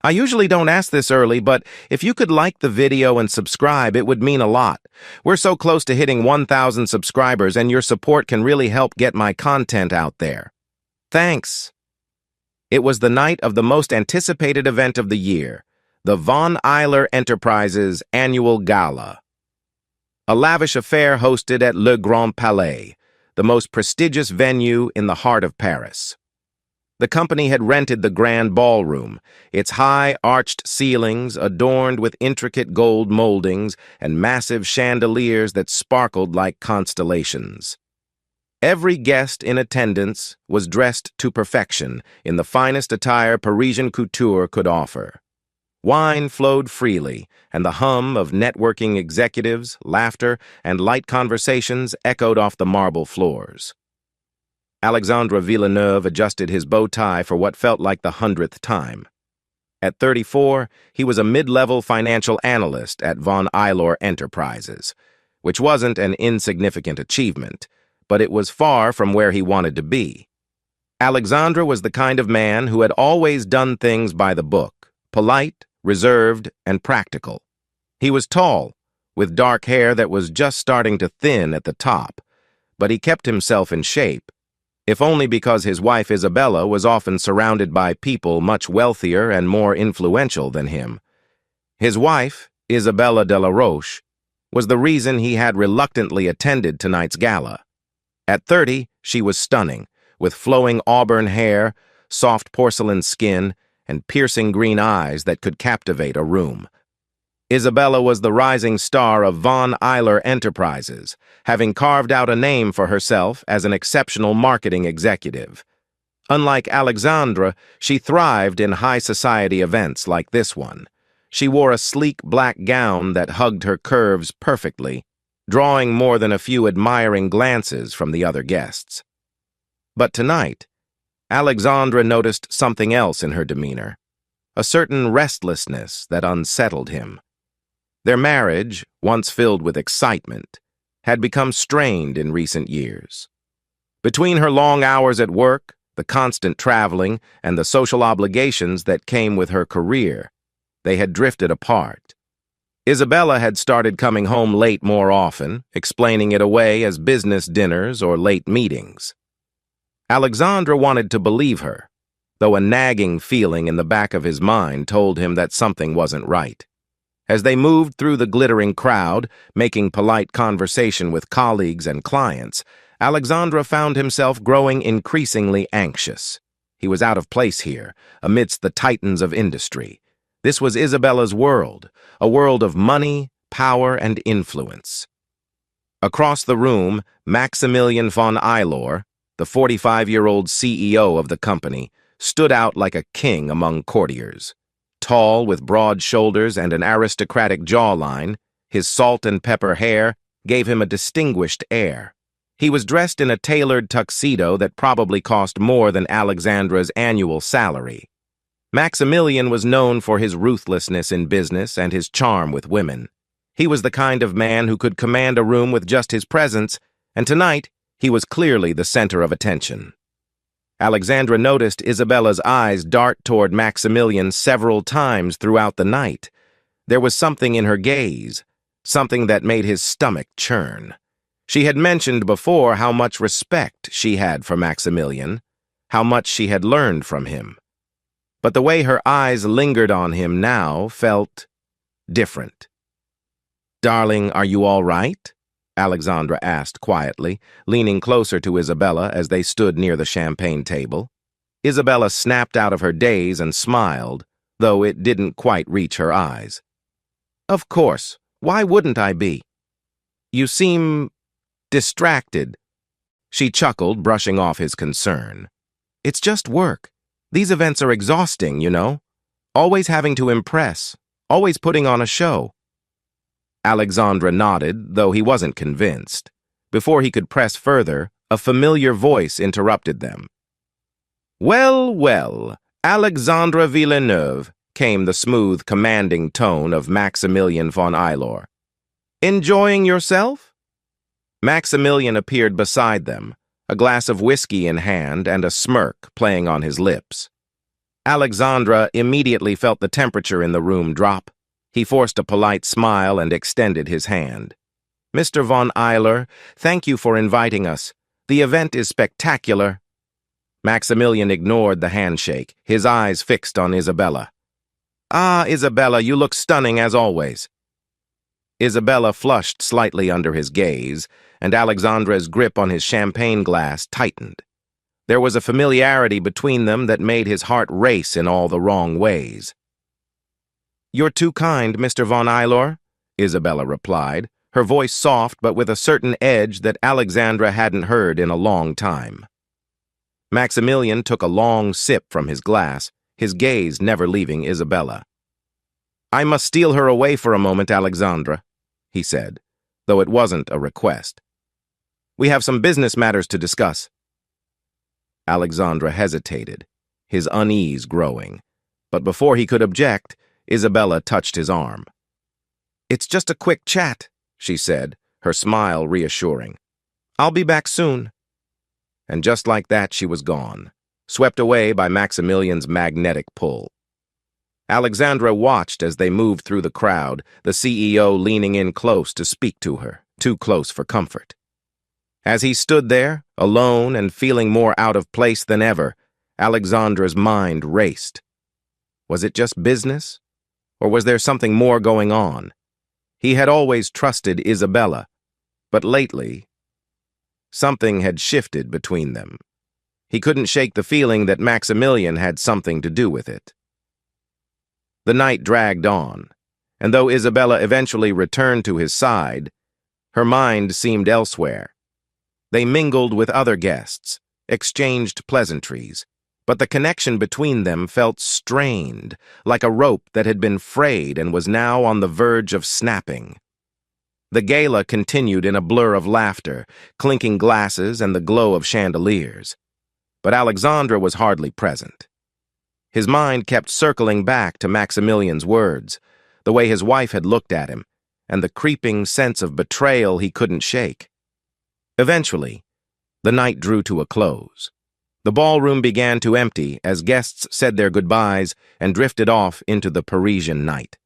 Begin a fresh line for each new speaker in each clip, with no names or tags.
I usually don't ask this early, but if you could like the video and subscribe, it would mean a lot. We're so close to hitting 1,000 subscribers, and your support can really help get my content out there. Thanks. It was the night of the most anticipated event of the year, the Von Euler Enterprises Annual Gala. A lavish affair hosted at Le Grand Palais, the most prestigious venue in the heart of Paris. The company had rented the grand ballroom, its high, arched ceilings adorned with intricate gold moldings and massive chandeliers that sparkled like constellations. Every guest in attendance was dressed to perfection in the finest attire Parisian couture could offer. Wine flowed freely, and the hum of networking executives, laughter, and light conversations echoed off the marble floors. Alexandre Villeneuve adjusted his bow tie for what felt like the 100th time. At 34, he was a mid-level financial analyst at Von Euler Enterprises, which wasn't an insignificant achievement, but it was far from where he wanted to be. Alexandre was the kind of man who had always done things by the book, polite, reserved, and practical. He was tall, with dark hair that was just starting to thin at the top, but he kept himself in shape, if only because his wife Isabella was often surrounded by people much wealthier and more influential than him. His wife, Isabella de la Roche, was the reason he had reluctantly attended tonight's gala. At 30, she was stunning, with flowing auburn hair, soft porcelain skin, and piercing green eyes that could captivate a room. Isabella was the rising star of Von Euler Enterprises, having carved out a name for herself as an exceptional marketing executive. Unlike Alexandre, she thrived in high society events like this one. She wore a sleek black gown that hugged her curves perfectly, drawing more than a few admiring glances from the other guests. But tonight, Alexandre noticed something else in her demeanor, a certain restlessness that unsettled him. Their marriage, once filled with excitement, had become strained in recent years. Between her long hours at work, the constant traveling, and the social obligations that came with her career, they had drifted apart. Isabella had started coming home late more often, explaining it away as business dinners or late meetings. Alexandre wanted to believe her, though a nagging feeling in the back of his mind told him that something wasn't right. As they moved through the glittering crowd, making polite conversation with colleagues and clients, Alexandre found himself growing increasingly anxious. He was out of place here, amidst the titans of industry. This was Isabella's world, a world of money, power, and influence. Across the room, Maximilian von Euler, the 45-year-old CEO of the company, stood out like a king among courtiers. Tall, with broad shoulders and an aristocratic jawline, his salt and pepper hair gave him a distinguished air. He was dressed in a tailored tuxedo that probably cost more than Alexandre's annual salary. Maximilian was known for his ruthlessness in business and his charm with women. He was the kind of man who could command a room with just his presence, and tonight he was clearly the center of attention. Alexandre noticed Isabella's eyes dart toward Maximilian several times throughout the night. There was something in her gaze, something that made his stomach churn. She had mentioned before how much respect she had for Maximilian, how much she had learned from him. But the way her eyes lingered on him now felt different. "Darling, are you all right?" Alexandre asked quietly, leaning closer to Isabella as they stood near the champagne table. Isabella snapped out of her daze and smiled, though it didn't quite reach her eyes. "Of course. Why wouldn't I be?" "You seem distracted." She chuckled, brushing off his concern. "It's just work. These events are exhausting, you know. Always having to impress, always putting on a show." Alexandre nodded, though he wasn't convinced. Before he could press further, a familiar voice interrupted them. "Well, well, Alexandre Villeneuve," came the smooth, commanding tone of Maximilian von Euler. "Enjoying yourself?" Maximilian appeared beside them, a glass of whiskey in hand and a smirk playing on his lips. Alexandra immediately felt the temperature in the room drop. He forced a polite smile and extended his hand. "Mr. von Euler, thank you for inviting us. The event is spectacular." Maximilian ignored the handshake, his eyes fixed on Isabella. "Ah, Isabella, you look stunning as always." Isabella flushed slightly under his gaze, and Alexandra's grip on his champagne glass tightened. There was a familiarity between them that made his heart race in all the wrong ways. "You're too kind, Mr. von Euler," Isabella replied, her voice soft but with a certain edge that Alexandra hadn't heard in a long time. Maximilian took a long sip from his glass, his gaze never leaving Isabella. "I must steal her away for a moment, Alexandra," he said, though it wasn't a request. "We have some business matters to discuss." Alexandra hesitated, his unease growing, but before he could object, Isabella touched his arm. "It's just a quick chat," she said, her smile reassuring. "I'll be back soon." And just like that she was gone, swept away by Maximilian's magnetic pull. Alexandra watched as they moved through the crowd, the CEO leaning in close to speak to her, too close for comfort. As he stood there, alone and feeling more out of place than ever, Alexandra's mind raced. Was it just business? Or was there something more going on? He had always trusted Isabella, but lately, something had shifted between them. He couldn't shake the feeling that Maximilian had something to do with it. The night dragged on, and though Isabella eventually returned to his side, her mind seemed elsewhere. They mingled with other guests, exchanged pleasantries, but the connection between them felt strained, like a rope that had been frayed and was now on the verge of snapping. The gala continued in a blur of laughter, clinking glasses and the glow of chandeliers. But Alexandra was hardly present. His mind kept circling back to Maximilian's words, the way his wife had looked at him, and the creeping sense of betrayal he couldn't shake. Eventually, the night drew to a close. The ballroom began to empty as guests said their goodbyes and drifted off into the Parisian night.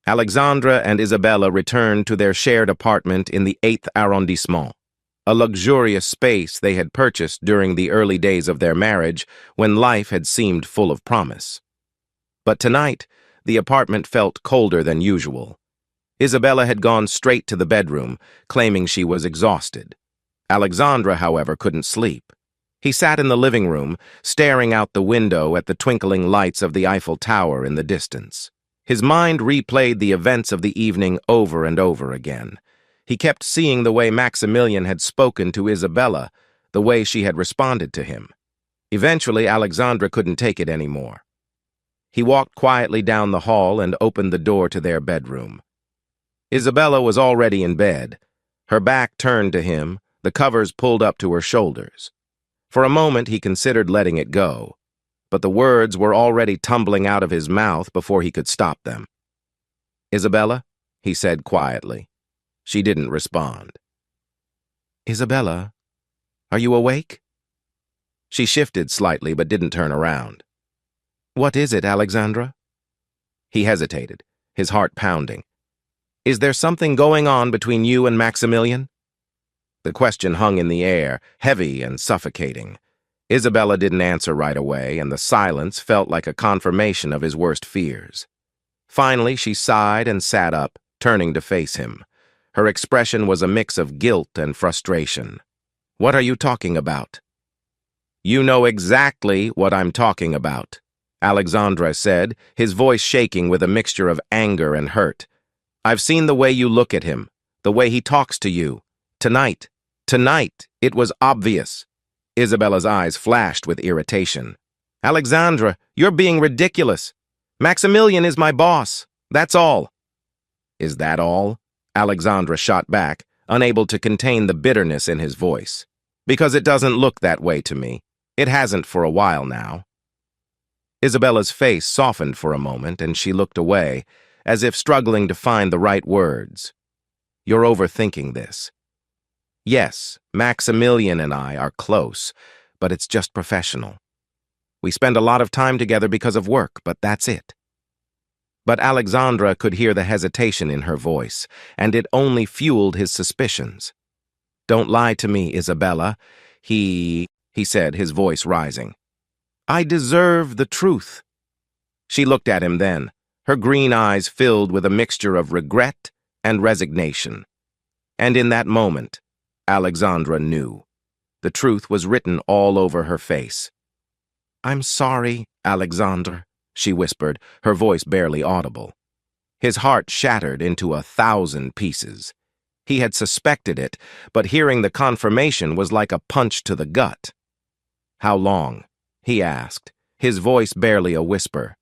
Alexandra and Isabella returned to their shared apartment in the 8th arrondissement, a luxurious space they had purchased during the early days of their marriage when life had seemed full of promise. But tonight, the apartment felt colder than usual. Isabella had gone straight to the bedroom, claiming she was exhausted. Alexandra, however, couldn't sleep. He sat in the living room, staring out the window at the twinkling lights of the Eiffel Tower in the distance. His mind replayed the events of the evening over and over again. He kept seeing the way Maximilian had spoken to Isabella, the way she had responded to him. Eventually, Alexandra couldn't take it anymore. He walked quietly down the hall and opened the door to their bedroom. Isabella was already in bed, her back turned to him, the covers pulled up to her shoulders. For a moment, he considered letting it go, but the words were already tumbling out of his mouth before he could stop them. "Isabella?" he said quietly. She didn't respond. "Isabella, are you awake?" She shifted slightly but didn't turn around. "What is it, Alexandra?" He hesitated, his heart pounding. "Is there something going on between you and Maximilian?" The question hung in the air, heavy and suffocating. Isabella didn't answer right away, and the silence felt like a confirmation of his worst fears. Finally, she sighed and sat up, turning to face him. Her expression was a mix of guilt and frustration. "What are you talking about?" "You know exactly what I'm talking about," Alexandra said, his voice shaking with a mixture of anger and hurt. "I've seen the way you look at him, the way he talks to you. Tonight, it was obvious." Isabella's eyes flashed with irritation. "Alexandra, you're being ridiculous. Maximilian is my boss. That's all." "Is that all?" Alexandra shot back, unable to contain the bitterness in his voice. "Because it doesn't look that way to me. It hasn't for a while now." Isabella's face softened for a moment, and she looked away, as if struggling to find the right words. "You're overthinking this. Yes, Maximilian and I are close, but it's just professional. We spend a lot of time together because of work, but that's it. But Alexandra could hear the hesitation in her voice, and it only fueled his suspicions. "Don't lie to me, Isabella," he said, his voice rising. "I deserve the truth." She looked at him then, her green eyes filled with a mixture of regret and resignation. And in that moment, Alexandra knew. The truth was written all over her face. "I'm sorry, Alexandra," she whispered, her voice barely audible. His heart shattered into 1,000 pieces. He had suspected it, but hearing the confirmation was like a punch to the gut. "How long?" he asked, his voice barely a whisper.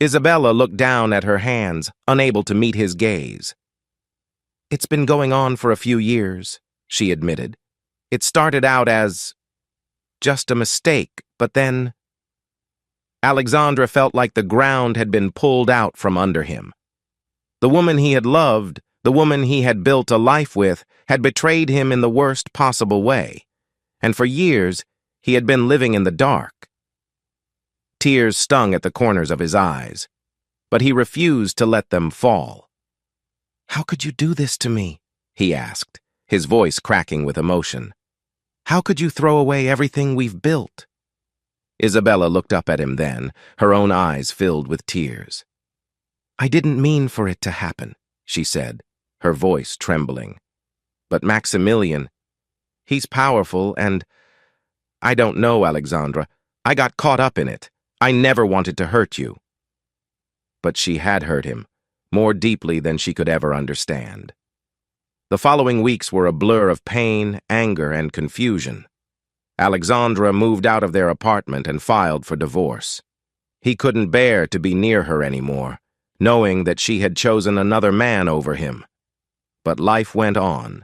Isabella looked down at her hands, unable to meet his gaze. "It's been going on for a few years," she admitted. "It started out as just a mistake, but then—" Alexandra felt like the ground had been pulled out from under him. The woman he had loved, the woman he had built a life with, had betrayed him in the worst possible way, and for years he had been living in the dark. Tears stung at the corners of his eyes, but he refused to let them fall. "How could you do this to me?" he asked, his voice cracking with emotion. "How could you throw away everything we've built?" Isabella looked up at him then, her own eyes filled with tears. "I didn't mean for it to happen," she said, her voice trembling. "But Maximilian, he's powerful and— I don't know, Alexandra. I got caught up in it. I never wanted to hurt you." But she had hurt him, more deeply than she could ever understand. The following weeks were a blur of pain, anger, and confusion. Alexandra moved out of their apartment and filed for divorce. He couldn't bear to be near her anymore, knowing that she had chosen another man over him. But life went on,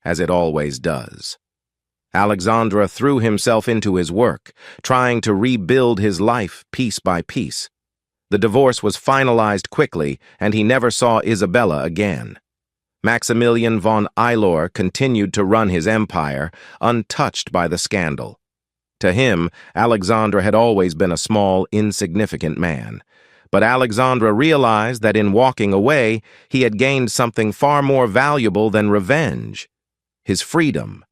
as it always does. Alexandra threw himself into his work, trying to rebuild his life piece by piece. The divorce was finalized quickly, and he never saw Isabella again. Maximilian von Eylor continued to run his empire, untouched by the scandal. To him, Alexandra had always been a small, insignificant man. But Alexandra realized that in walking away, he had gained something far more valuable than revenge: his freedom.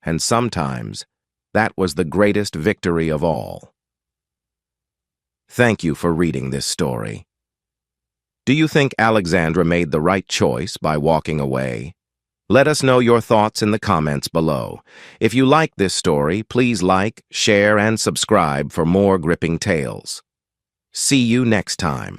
And sometimes, that was the greatest victory of all. Thank you for reading this story. Do you think Alexandra made the right choice by walking away? Let us know your thoughts in the comments below. If you like this story, please like, share, and subscribe for more gripping tales. See you next time.